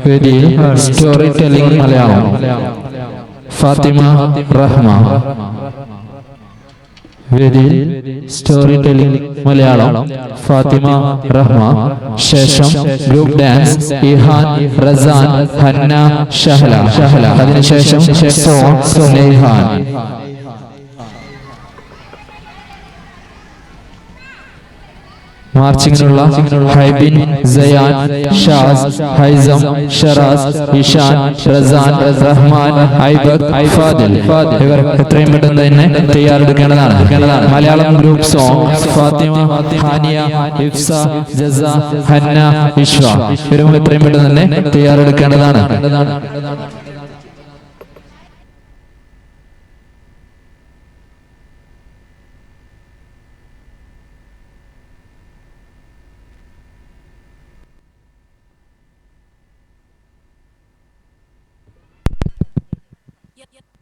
വേദിയിൽ story telling Malayalam Fathima Rahma. വേദിയിൽ story telling Malayalam Fathima Rahma. ശേഷം ഗ്രൂപ്പ് ഡാൻസ് ഇഹാൻ, റസാൻ, ഹന്ന, ഷഹല. അതിനുശേഷം സോൺ, നെയ്ഹാൻ. മാർച്ചിങ്ങിനുള്ള ഹൈബിൻ, സയാൻ, ഷാസ്, ഹൈസം, ഷറാസ്, ഇഷാൻ, റസാൻ, റഹ്മാൻ, ഐബക്, ഫാദിൽ. ഇവർ എത്രയും പെട്ടെന്ന് തന്നെ തയ്യാറെടുക്കേണ്ടതാണ്. Malayalam group song Fathima, Haniya, Ifsa, Jasa, Hanna, Ishwa. ഇവരും എത്രയും പെട്ടെന്ന് തന്നെ തയ്യാറെടുക്കേണ്ടതാണ്. Yep.